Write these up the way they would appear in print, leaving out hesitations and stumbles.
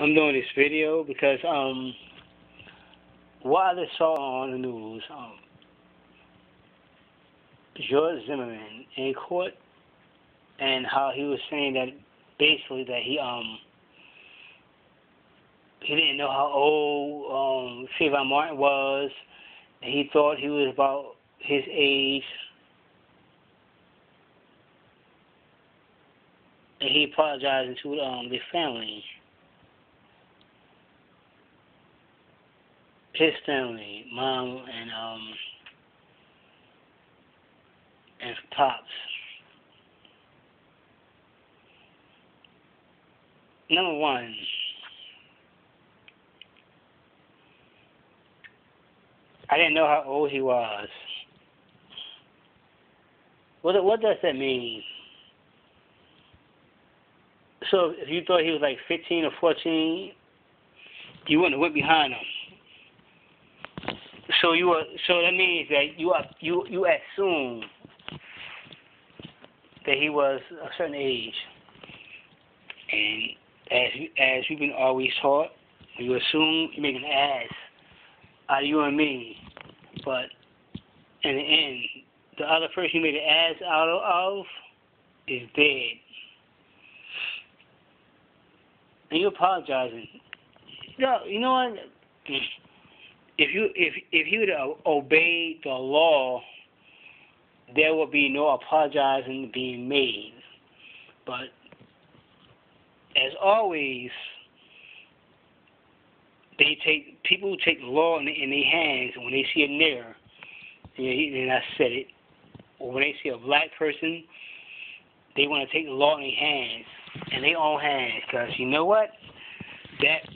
I'm doing this video because what I just saw on the news, George Zimmerman in court, and how he was saying that basically that he didn't know how old Trayvon Martin was, and he thought he was about his age, and he apologized to the family, his family, mom and pops. Number one, I didn't know how old he was. What does that mean? So if you thought he was like 15 or 14, you wouldn't have went behind him. So that means that you assume that he was a certain age, and as we've been always taught, you assume you make an ass out of you and me, but in the end, the other person you made an ass out of is dead, and you're apologizing. No, you know what? If you would have obeyed the law, there would be no apologizing being made. But as always, people take the law in their hands when they see a nigger. And I said it. Or when they see a black person, they want to take the law in their hands, in their own hands, because you know what? That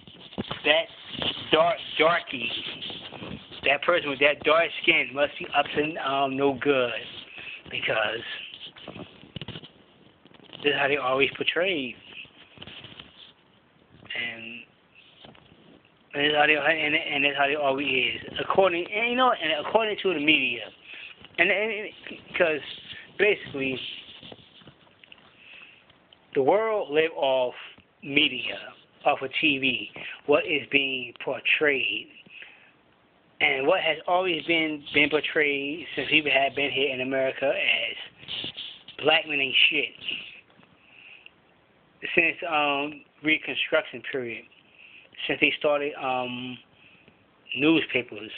darky, that person with that dark skin must be up to no good, because this is how they always portray, and that's how they always is, according to the media, and because basically the world live off media, off of TV, what is being portrayed. And what has always been portrayed since we have been here in America as black men ain't shit. Since Reconstruction period, since they started newspapers,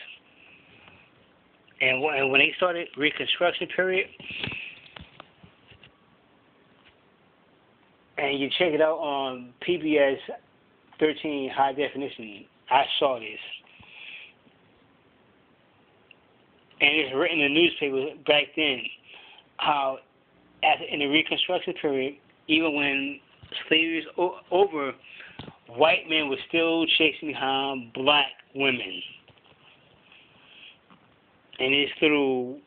and when they started Reconstruction period, and you check it out on PBS 13 High Definition, I saw this. And it's written in the newspapers back then how in the Reconstruction period, even when slavery was over, white men were still chasing behind black women. And this little,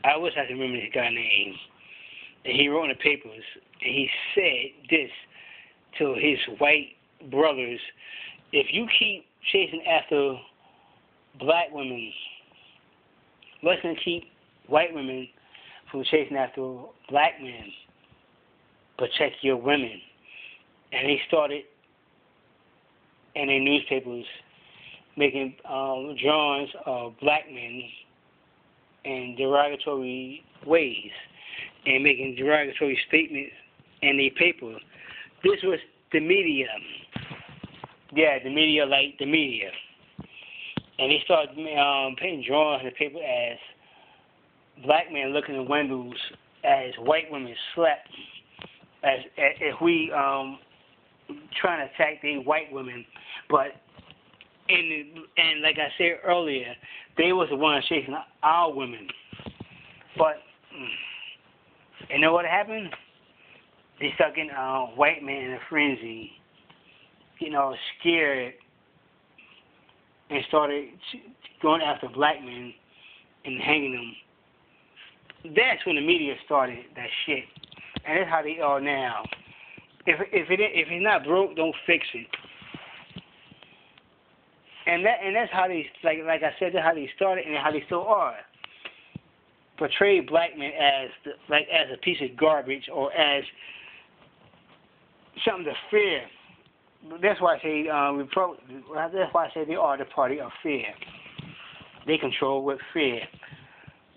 I wish I could remember this guy's name, and he wrote in the papers, and he said this to his white brothers: if you keep chasing after black women, what's going to keep white women from chasing after black men? Protect your women. And they started in their newspapers making drawings of black men in derogatory ways and making derogatory statements in their paper. This was the media. Yeah, the media like the media. And they started painting drawings in the paper as black men looking in windows as white women slept, as if we trying to attack the white women. But and like I said earlier, they was the ones chasing our women. But you know what happened? They stuck in white men in a frenzy, scared, and started going after black men and hanging them. That's when the media started that shit, and that's how they are now. If it's not broke, don't fix it. And that's how they, like I said, that's how they started and how they still are. Portray black men as a piece of garbage or as something to fear. That's why I say that's why I say they are the party of fear. They control with fear.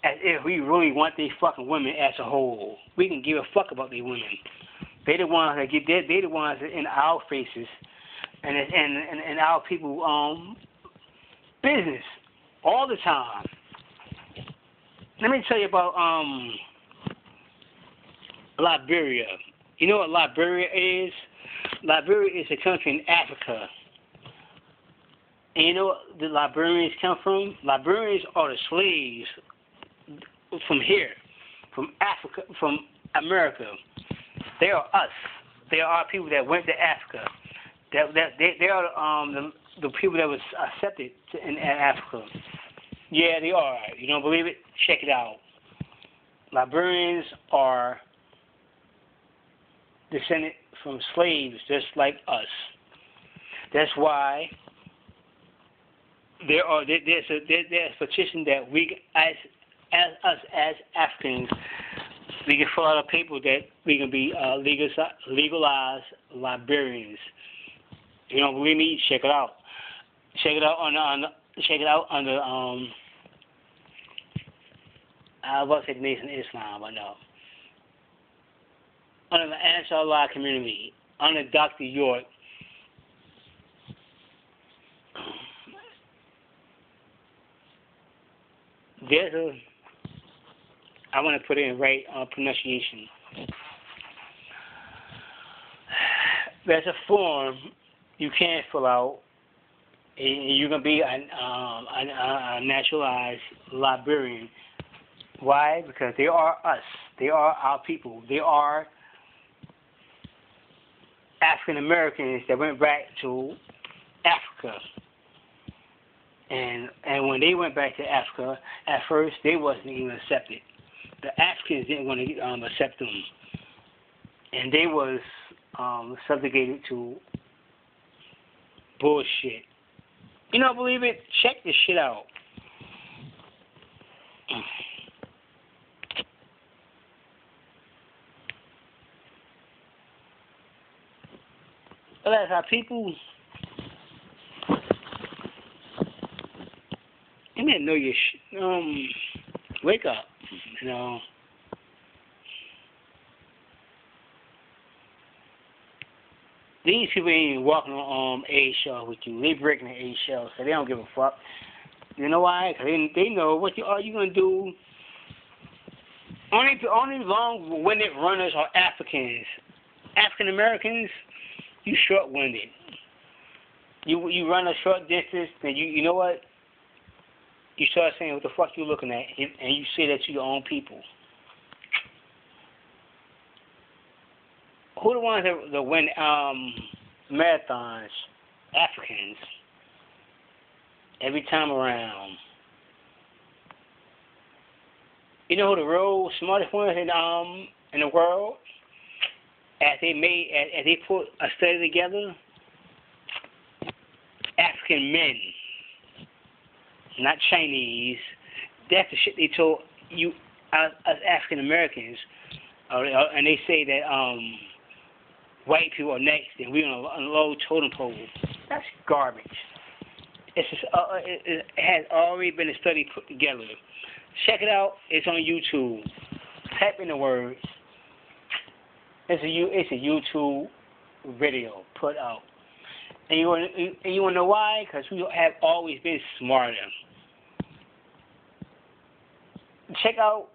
As if we really want these fucking women as a whole. We can give a fuck about these women. They the ones that get dead. They the ones that in our faces and our people business all the time. Let me tell you about Liberia. You know what Liberia is? Liberia is a country in Africa. And you know what the Liberians come from? Liberians are the slaves from here, from Africa, from America. They are us. They are our people that went to Africa. They are the people that was accepted in Africa. Yeah, they are. You don't believe it? Check it out. Liberians are descended from slaves just like us. That's why there's a petition that we as Africans, we can fill out a paper that we can be legalized Liberians. You don't believe me? Check it out. Check it out on the I was about to say Nation Islam, but no. Under the Ansar Allah community, under Dr. York. I want to put it in right pronunciation. There's a form you can fill out, and you can be a naturalized Liberian. Why? Because they are us. They are our people. They are African Americans that went back to Africa. And when they went back to Africa, at first they wasn't even accepted. The Africans didn't want to accept them, and they was subjugated to bullshit. You don't believe it? Check this shit out. Well, that's how people. You may know your wake up, you know. These people ain't even walking on eggshells with you. They breaking the eggshells, so they don't give a fuck. You know why? Because they know what you are you gonna do. Only long-winded runners are Africans. African Americans, you short-winded. You run a short distance, and you know what? You start saying what the fuck you looking at, and you say that to your own people. Who the ones that win marathons? Africans. Every time around. You know who the real smartest ones in the world? As they put a study together, African men. Not Chinese. That's the shit they told you, us African Americans, and they say that white people are next and we're on a low totem pole. That's garbage. It's just, it has already been a study put together. Check it out. It's on YouTube. Type in the words. It's a YouTube video put out. And you want to know why? Because we have always been smarter. Check out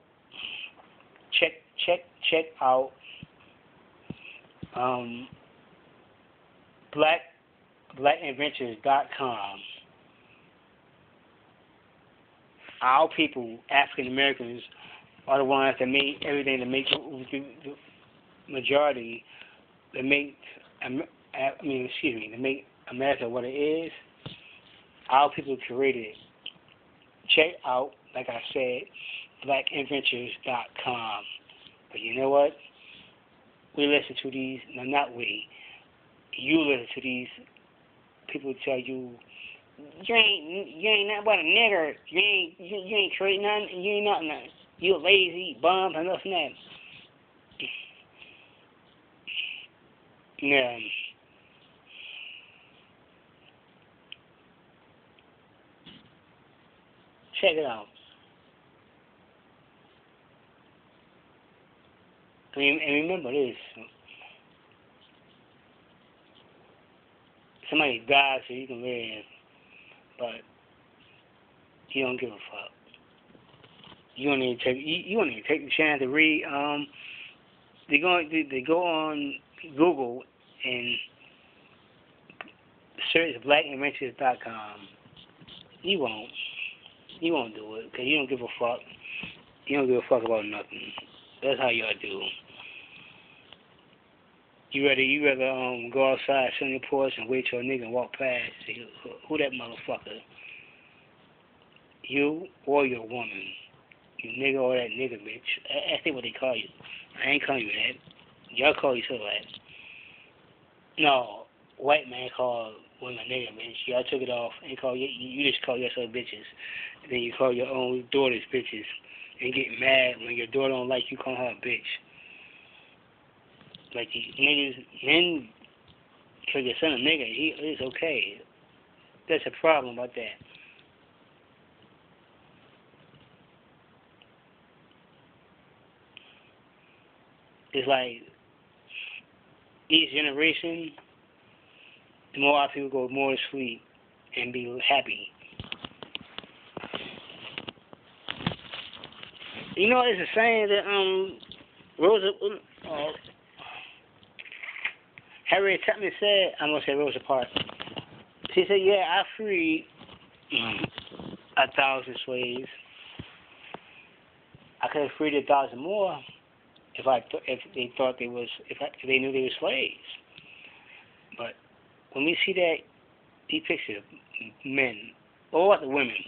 blackinventors.com. Our people, African Americans, are the ones that made everything, that make the majority, that make to make America what it is. Our people created it. Check out, like I said, blackinventors.com. But you know what? We listen to these, no, not we. You listen to these people tell you, you ain't nothing but a nigger. You ain't creating nothing. You ain't nothing. You lazy bum and nothing that. Yeah. Check it out. And remember this. Somebody died so you can live, but you don't give a fuck. You don't even take the chance to read. They go on Google and search blackinventors.com. You won't do it because you don't give a fuck. You don't give a fuck about nothing. That's how y'all do. You rather go outside, sit on your porch, and wait till a nigga walk past. See who that motherfucker? You or your woman? You nigga or that nigga bitch? That's what they call you. I ain't calling you that. Y'all call yourself that. No, white man call women nigga bitch. Y'all took it off and call you just call yourself bitches. And then you call your own daughters bitches and get mad when your daughter don't like you calling her a bitch. Like these niggas, men, for your son a nigga, it's okay. That's a problem about that. It's like each generation, the more our people go more to sleep and be happy. You know, it's a saying that Rosa. Harriet Tubman said, I'm going to say Rosa Parks. She said, yeah, I freed 1,000 slaves. I could have freed 1,000 more if they thought if they knew they were slaves. But when we see these pictures of men, or the women,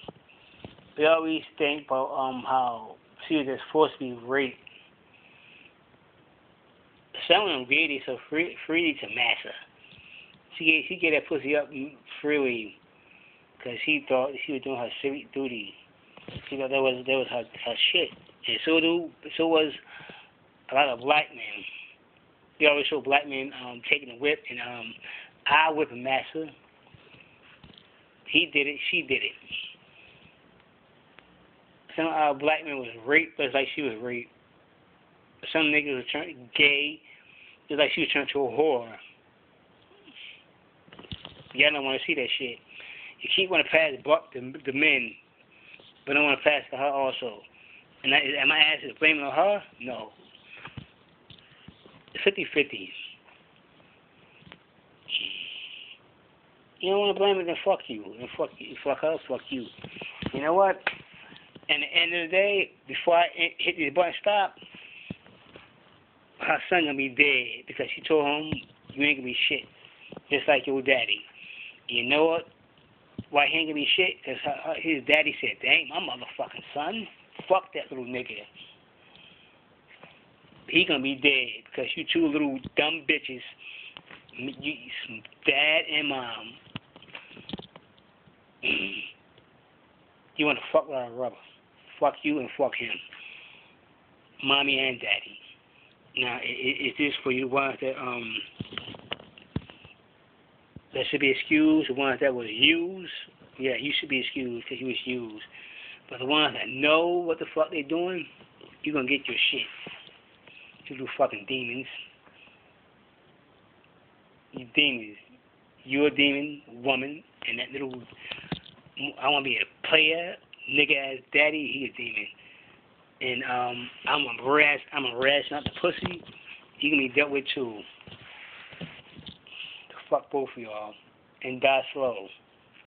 we always think about how she was just forced to be raped. Some of them gave so freely to Massa. She gave that pussy up freely because she thought she was doing her civic duty. She thought that was her shit. And so was a lot of black men. They always show black men taking a whip and I whip a Massa. He did it. She did it. Some black men was raped just like she was raped. Some niggas was turned gay just like she was turned to a whore. Y'all don't want to see that shit. You keep wanting to pass the men, but don't want to pass to her also. And am I asking to blame it on her? No. 50-50. You don't want to blame it, then fuck you. And fuck her, fuck you. You know what? At the end of the day, before I hit this button stop, her son gonna be dead because she told him you ain't gonna be shit, just like your daddy. You know what? Why he ain't gonna be shit? Because his daddy said, "Dang, my motherfucking son, fuck that little nigga. He gonna be dead because you two little dumb bitches, dad and mom. You wanna fuck with our rubber? Fuck you and fuck him, mommy and daddy." Now, is this for you ones that should be excused, the ones that was used? Yeah, you should be excused because you was used. But the ones that know what the fuck they doing, you gonna get your shit. You little fucking demons. You demons. You a demon, woman, and that little, I wanna be a player, nigga ass daddy, he a demon. And I'm a ration out the pussy. You can be dealt with too. Fuck both of y'all and die slow.